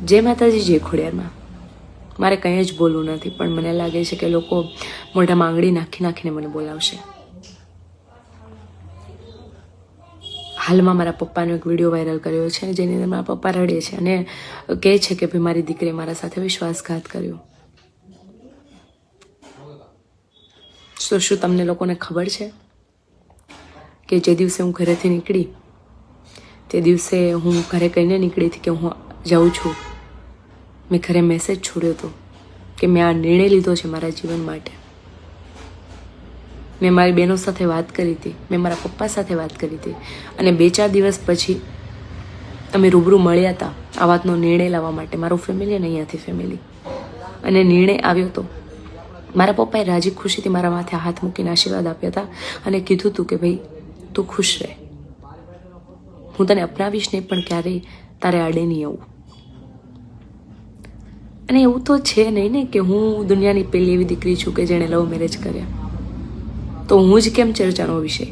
જય માતાજી, જય ખોડિયારમાં. મારે કંઈ જ બોલવું નથી, પણ મને લાગે છે કે લોકો મોઢામાં આંગળી નાખી નાખીને મને બોલાવશે. હાલમાં મારા પપ્પાનો એક વિડીયો વાયરલ કર્યો છે, જેની અંદર મારા પપ્પા રડે છે અને કહે છે કે ભાઈ મારી દીકરીએ મારા સાથે વિશ્વાસઘાત કર્યો. તો શું તમને લોકોને ખબર છે કે જે દિવસે હું ઘરેથી નીકળી તે દિવસે હું ઘરે કહીને નીકળી હતી કે હું જાઉં છું. મેં ઘરે મેસેજ છોડ્યો હતો કે મેં આ નિર્ણય લીધો છે મારા જીવન માટે. મેં મારી બહેનો સાથે વાત કરી હતી, મેં મારા પપ્પા સાથે વાત કરી હતી અને 2-4 દિવસ પછી અમે રૂબરૂ મળ્યા હતા આ વાતનો નિર્ણય લાવવા માટે, મારું ફેમિલી અને અહીંયાથી ફેમિલી. અને નિર્ણય આવ્યો હતો. મારા પપ્પાએ રાજી ખુશીથી મારા માથે હાથ મૂકીને આશીર્વાદ આપ્યા હતા અને કીધું હતું કે ભાઈ તું ખુશ રહે, હું તને અપનાવીશ નહીં પણ ક્યારેય તારે આડે નહીં આવું. અને એવું તો છે નહીં ને કે હું દુનિયાની પહેલી એવી દીકરી છું કે જેણે લવ મેરેજ કર્યા, તો હું જ કેમ ચર્ચાનો વિષય?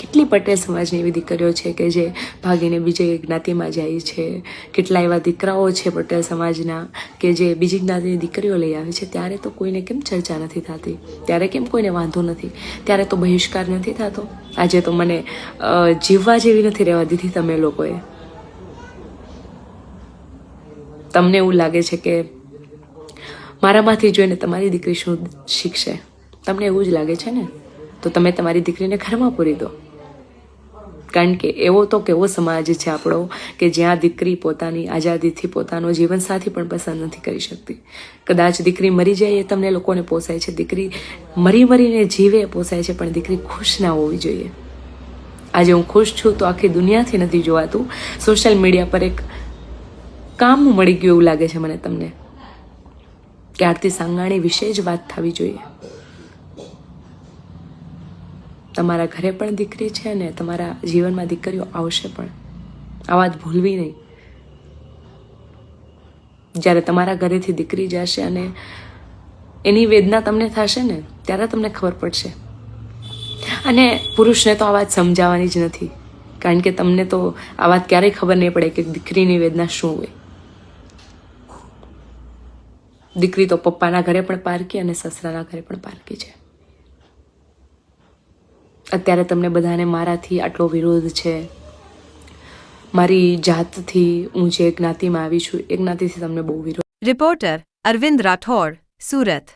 કેટલી પટેલ સમાજની એવી દીકરીઓ છે કે જે ભાગીને બીજી જ્ઞાતિમાં જાય છે. કેટલા એવા દીકરાઓ છે પટેલ સમાજના કે જે બીજી જ્ઞાતિની દીકરીઓ લઈ આવે છે. ત્યારે તો કોઈને કેમ ચર્ચા નથી થતી? ત્યારે કેમ કોઈને વાંધો નથી? ત્યારે તો બહિષ્કાર નથી થતો? આજે તો મને જીવવા જેવી નથી રહેવા દીધી તમે લોકોએ. તમને એવું લાગે છે કે મારામાંથી જોઈને તમારી દીકરી શું શીખશે? તમને એવું જ લાગે છે ને? તો તમે તમારી દીકરીને ઘરમાં પૂરી દો. કારણ કે એવો તો કેવો સમાજ છે આપણો કે જ્યાં દીકરી પોતાની આઝાદીથી પોતાનો જીવનસાથી પણ પસંદ નથી કરી શકતી. કદાચ દીકરી મરી જાય એ તમને લોકોને પોસાય છે, દીકરી મરીને જીવે પોસાય છે, પણ દીકરી ખુશ ના હોવી જોઈએ. આજે હું ખુશ છું તો આખી દુનિયાથી નથી જોવાતું. સોશિયલ મીડિયા પર એક કામ મળી ગયું એવું લાગે છે મને તમને કે આરતી સાંગાણી વિશે જ વાત થવી જોઈએ. તમારા ઘરે પણ દીકરી છે અને તમારા જીવનમાં દીકરીઓ આવશે પણ. આ વાત ભૂલવી નહીં. જ્યારે તમારા ઘરેથી દીકરી જશે અને એની વેદના તમને થશે ને ત્યારે તમને ખબર પડશે. અને પુરુષને તો આ વાત સમજાવવાની જ નથી, કારણ કે તમને તો આ વાત ક્યારેય ખબર નહીં પડે કે દીકરીની વેદના શું હોય. દીકરી તો પપ્પાના ઘરે પણ પારકી અને સસરાના ઘરે પણ પારકી છે. અત્યારે તમને બધાને મારાથી આટલો વિરોધ છે, મારી જાતથી, હું જે જ્ઞાતિમાં આવી છું એ જ્ઞાતિથી તમને બહુ વિરોધ. રિપોર્ટર અરવિંદ રાઠોડ, સુરત.